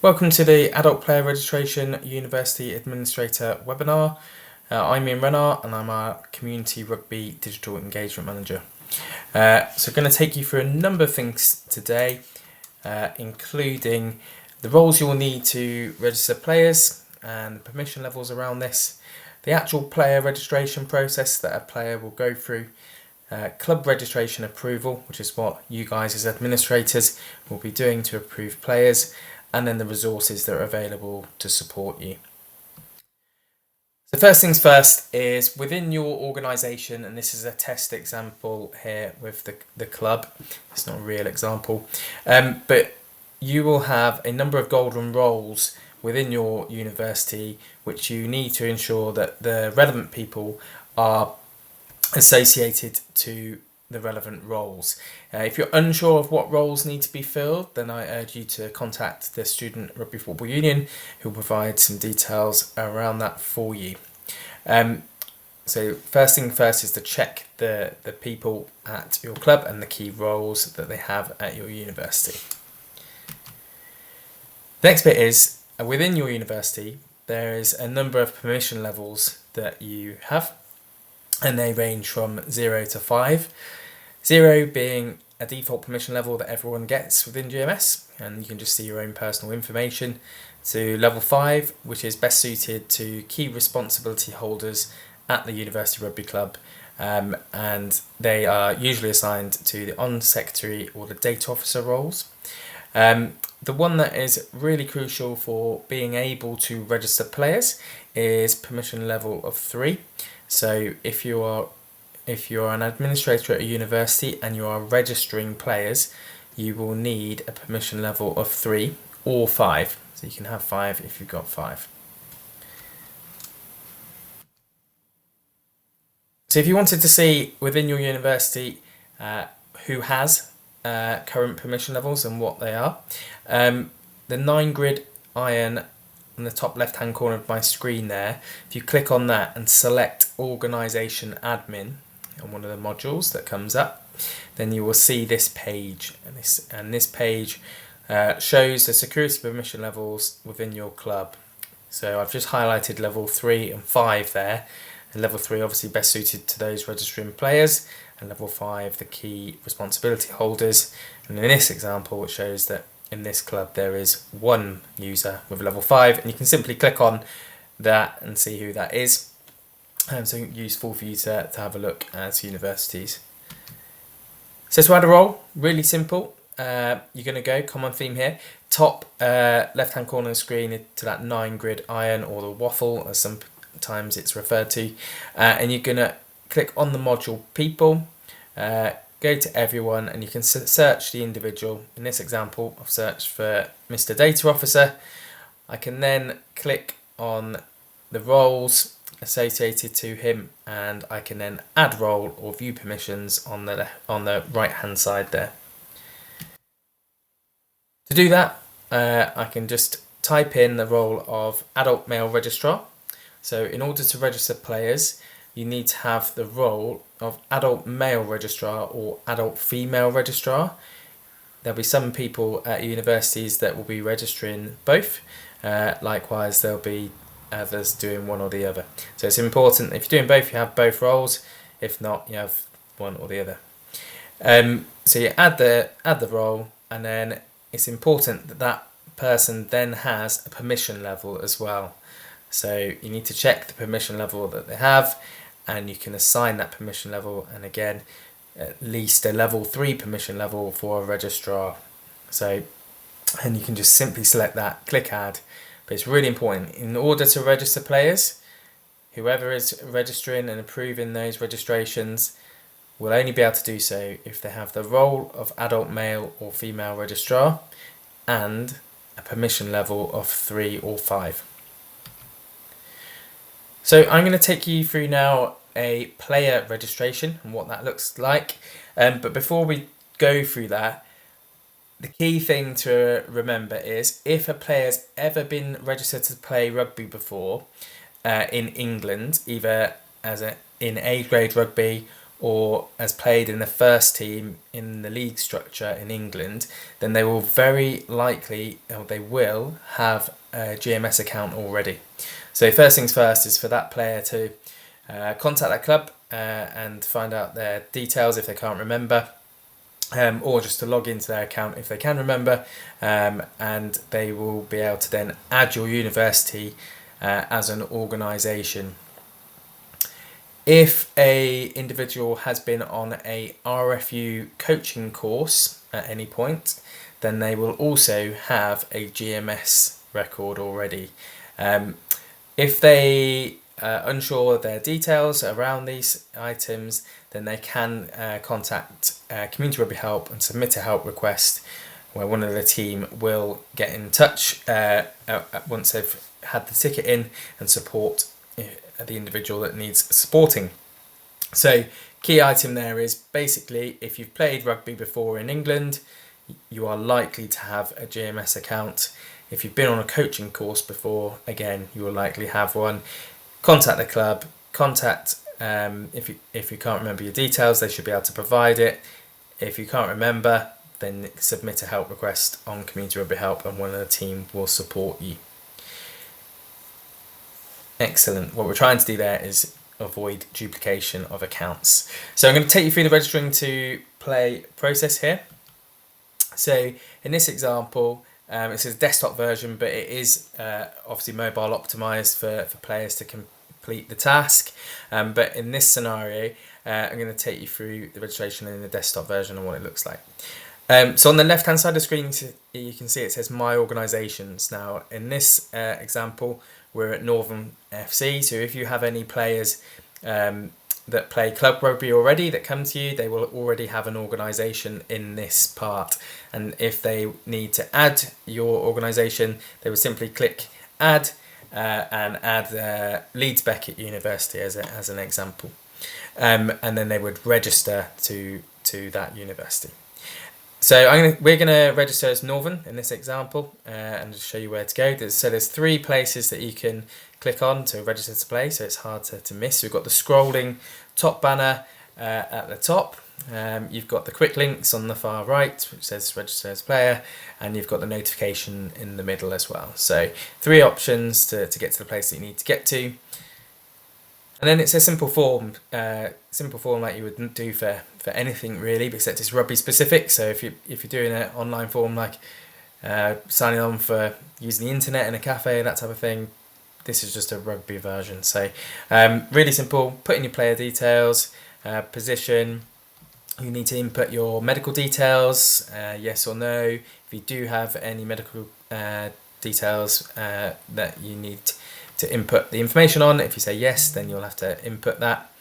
Welcome to the Adult Player Registration University Administrator webinar. I'm Ian Renard and I'm our Community Rugby Digital Engagement Manager. So I'm going to take you through a number of things today, including the roles you will need to register players and the permission levels around this, the actual player registration process that a player will go through, club registration approval, which is what you guys as administrators will be doing to approve players, and then the resources that are available to support you. So first things first is within your organisation, and this is a test example here with the club, it's not a real example, but you will have a number of golden roles within your university which you need to ensure that the relevant people are associated to the relevant roles. If you're unsure of what roles need to be filled, then I urge you to contact the Student Rugby Football Union, who will provide some details around that for you. So first thing first is to check the people at your club and the key roles that they have at your university. The next bit is, within your university, there is a number of permission levels that you have, and they range from 0 to 5. 0 being a default permission level that everyone gets within GMS, and you can just see your own personal information, to level 5, which is best suited to key responsibility holders at the University Rugby Club, and they are usually assigned to the on-secretary or the data officer roles. The one that is really crucial for being able to register players is permission level of 3. So if you're an administrator at a university and you are registering players, you will need a permission level of 3 or 5. So you can have 5 if you've got 5. So if you wanted to see within your university who has current permission levels and what they are, the 9-grid iron on the top left hand corner of my screen there, if you click on that and select Organisation Admin on one of the modules that comes up, then you will see this page, and this page shows the security permission levels within your club. So I've just highlighted level 3 and 5 there, and level 3 obviously best suited to those registering players, and level 5 the key responsibility holders. And in this example it shows that in this club there is one user with level 5, and you can simply click on that and see who that is. So useful for you to have a look as universities. So to add a role, really simple. You're going to go common theme here, top left hand corner of the screen to that 9-grid iron, or the waffle as sometimes it's referred to, and you're going to click on the module people, go to everyone, and you can search the individual. In this example I've searched for Mr. Data Officer. I can then click on the roles associated to him, and I can then add role or view permissions on the right hand side there. To do that, I can just type in the role of adult male registrar. So in order to register players, you need to have the role of adult male registrar or adult female registrar. There'll be some people at universities that will be registering both. Likewise, there'll be others doing one or the other. So it's important, if you're doing both, you have both roles. If not, you have one or the other. So you add the role, and then it's important that that person then has a permission level as well. So you need to check the permission level that they have, and you can assign that permission level, and again at least a level 3 permission level for a registrar. So, and you can just simply select that, click add. But it's really important, in order to register players, whoever is registering and approving those registrations will only be able to do so if they have the role of adult male or female registrar and a permission level of 3 or 5. So I'm going to take you through now a player registration and what that looks like. But before we go through that, the key thing to remember is, if a player's ever been registered to play rugby before in England, either in age grade rugby or has played in the first team in the league structure in England, then they will very likely, or they will have a GMS account already. So first things first is for that player to contact that club and find out their details if they can't remember, or just to log into their account if they can remember, and they will be able to then add your university as an organisation. If a individual has been on a RFU coaching course at any point, then they will also have a GMS record already. If they are unsure of their details around these items, then they can contact Community Rugby Help and submit a help request, where one of the team will get in touch once they've had the ticket in and support the individual that needs supporting. So key item there is basically, if you've played rugby before in England, you are likely to have a GMS account. If you've been on a coaching course before, again, you will likely have one. Contact the club, if you can't remember your details, they should be able to provide it. If you can't remember, then submit a help request on Community Rugby Help and one of the team will support you. Excellent. What we're trying to do there is avoid duplication of accounts. So I'm going to take you through the registering to play process here. So in this example, it says desktop version, but it is obviously mobile optimized for players to complete the task. But in this scenario, I'm going to take you through the registration in the desktop version and what it looks like. So on the left hand side of the screen, you can see it says My Organisations. Now in this example, we're at Northern FC, so if you have any players that play club rugby already that come to you, they will already have an organisation in this part. And if they need to add your organisation, they will simply click Add and add Leeds Beckett University as an example. And then they would register to that university. So we're going to register as Northern in this example and just show you where to go. So there's 3 places that you can click on to register to play, so it's hard to miss. We've got the scrolling top banner at the top. You've got the quick links on the far right, which says register as player, and you've got the notification in the middle as well. So 3 options to get to the place that you need to get to. And then it's a simple form like you would do for anything really, except it's rugby specific. So if you're doing an online form like signing on for using the internet in a cafe, that type of thing, this is just a rugby version. So really simple. Put in your player details, position. You need to input your medical details, yes or no. If you do have any medical details that you need to input the information on, if you say yes, then you'll have to input that.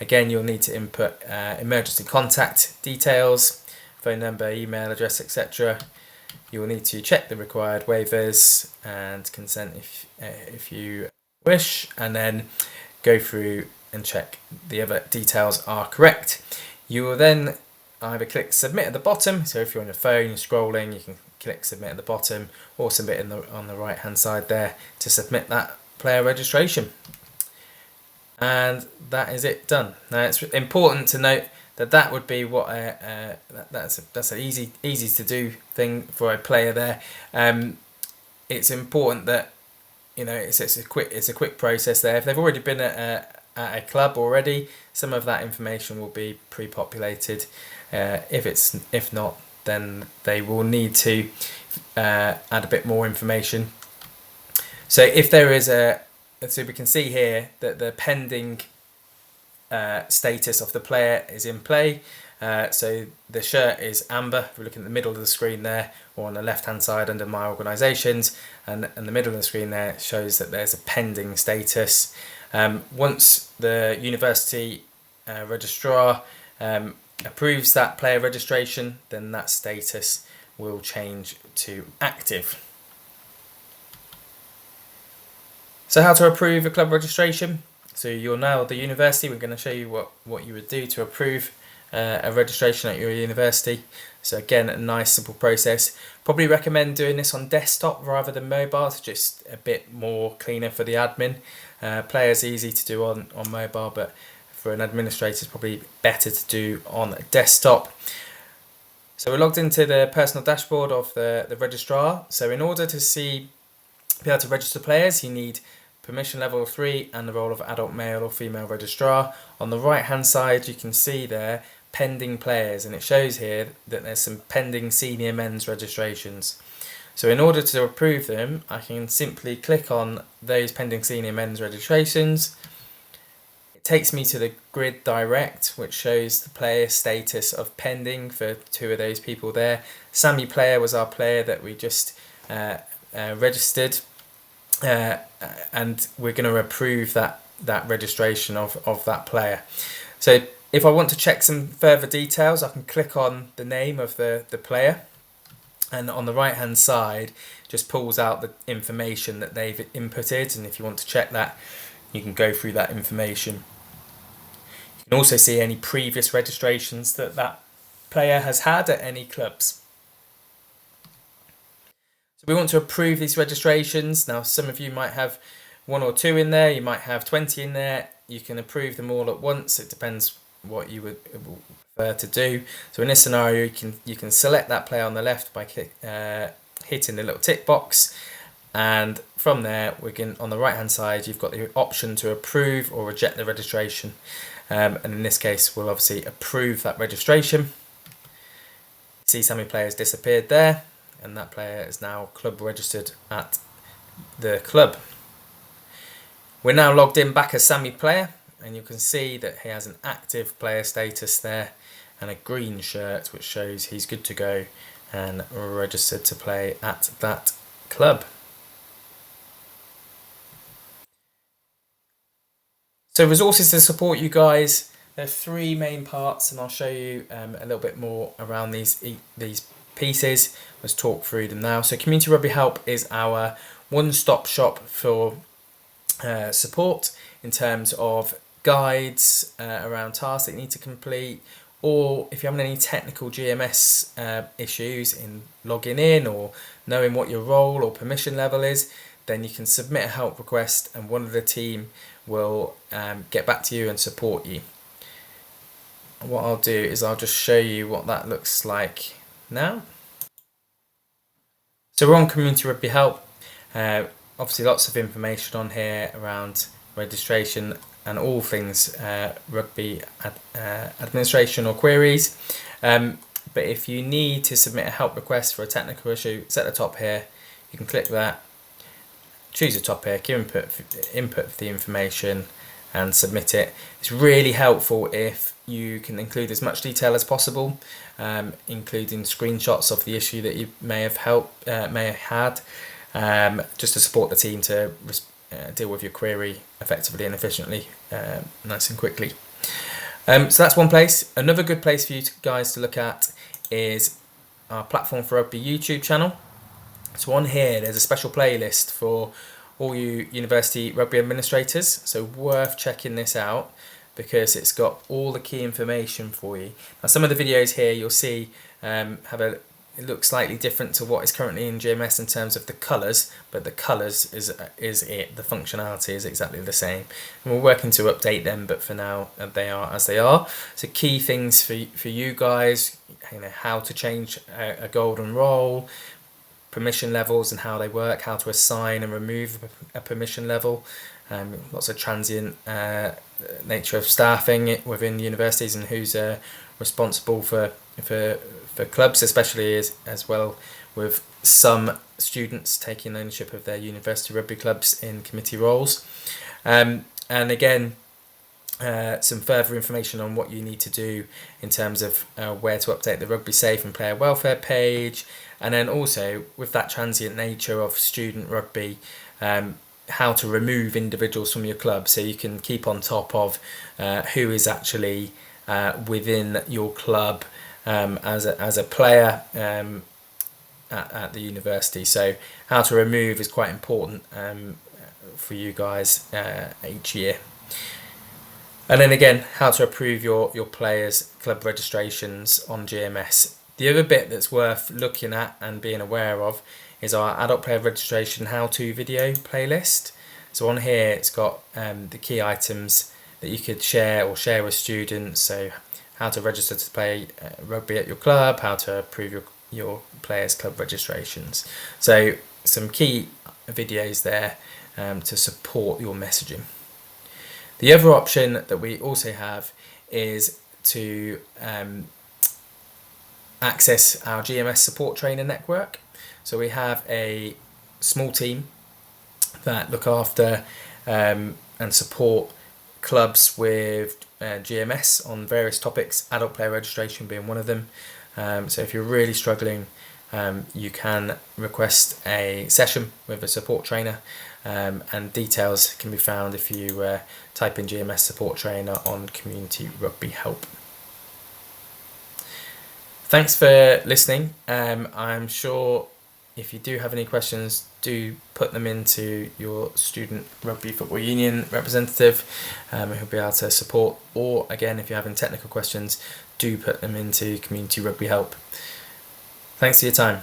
Again, you'll need to input emergency contact details, phone number, email address, etc. You will need to check the required waivers and consent if you wish, and then go through and check the other details are correct. You will then either click submit at the bottom, so if you're on your phone, you're scrolling, you can click submit at the bottom, or submit on the right hand side there to submit that player registration. And that is it done. Now it's important to note that would be what that's an easy to do thing for a player there. It's important that it's a quick process there. If they've already been at a club already, some of that information will be pre-populated. If not, then they will need to add a bit more information. So if there is so we can see here that the pending status of the player is in play. So the shirt is amber, if we're looking at the middle of the screen there, or on the left hand side under My Organisations, and the middle of the screen there shows that there's a pending status. Once the university registrar approves that player registration, then that status will change to active. So how to approve a club registration? So you'll know the university. We're going to show you what you would do to approve a registration at your university. So again, a nice simple process. Probably recommend doing this on desktop rather than mobile. It's just a bit more cleaner for the admin. Players easy to do on mobile, but for an administrator, is probably better to do on a desktop. So we're logged into the personal dashboard of the registrar. So in order to be able to register players, you need permission level 3 and the role of adult male or female registrar. On the right hand side you can see there pending players, and it shows here that there's some pending senior men's registrations. So in order to approve them, I can simply click on those pending senior men's registrations. It takes me to the grid direct, which shows the player status of pending for 2 of those people there. Sammy Player was our player that we just registered, and we're going to approve that registration of that player. So if I want to check some further details, I can click on the name of the player, and on the right hand side just pulls out the information that they've inputted, and if you want to check that, you can go through that information. You can also see any previous registrations that player has had at any clubs. So we want to approve these registrations. Now some of you might have 1 or 2 in there, you might have 20 in there. You can approve them all at once. It depends what you would prefer to do. So in this scenario you can select that player on the left by hitting the little tick box, and from there we can, on the right hand side you've got the option to approve or reject the registration, and in this case we'll obviously approve that registration. See, Sammy Player's disappeared there, and that player is now club registered at the club. We're now logged in back as Sammy Player, and you can see that he has an active player status there and a green shirt which shows he's good to go and registered to play at that club. So resources to support you guys, there are 3 main parts, and I'll show you a little bit more around these pieces. Let's talk through them now. So Community Rugby Help is our one-stop shop for support in terms of guides around tasks that you need to complete, or if you're having any technical GMS issues in logging in or knowing what your role or permission level is, then you can submit a help request and one of the team will get back to you and support you. What I'll do is I'll just show you what that looks like now. So we're on Community Rugby Help. Obviously lots of information on here around registration and all things rugby administration or queries. But if you need to submit a help request for a technical issue, it's at the top here. You can click that, choose a topic, input the information and submit it. It's really helpful if you can include as much detail as possible, including screenshots of the issue that you may have had, just to support the team to deal with your query effectively and efficiently, nice and quickly. So that's one place. Another good place for you guys to look at is our Platform for Rugby YouTube channel. So on here there's a special playlist for all you university rugby administrators, so worth checking this out because it's got all the key information for you. Now some of the videos here you'll see it looks slightly different to what is currently in GMS in terms of the colours, but the colours is it. The functionality is exactly the same. And we're working to update them, but for now they are as they are. So key things for you guys, how to change a golden role, permission levels and how they work, how to assign and remove a permission level, lots of transient nature of staffing within universities and who's responsible for clubs, especially as well with some students taking ownership of their university rugby clubs in committee roles. And again, some further information on what you need to do in terms of where to update the Rugby Safe and player welfare page, and then also with that transient nature of student rugby, how to remove individuals from your club so you can keep on top of who is actually within your club as a player at the university. So how to remove is quite important for you guys each year. And then again, how to approve your players' club registrations on GMS. The other bit that's worth looking at and being aware of is our adult player registration how-to video playlist. So on here it's got the key items that you could share with students. So how to register to play rugby at your club, how to approve your players' club registrations. So some key videos there to support your messaging. The other option that we also have is to access our GMS support trainer network. So we have a small team that look after and support clubs with GMS on various topics, adult player registration being one of them. So if you're really struggling, you can request a session with a support trainer, and details can be found if you type in GMS support trainer on Community Rugby Help. Thanks for listening. I'm sure if you do have any questions, do put them into your student rugby football union representative, who'll be able to support. Or again, if you're having technical questions, do put them into Community Rugby Help. Thanks for your time.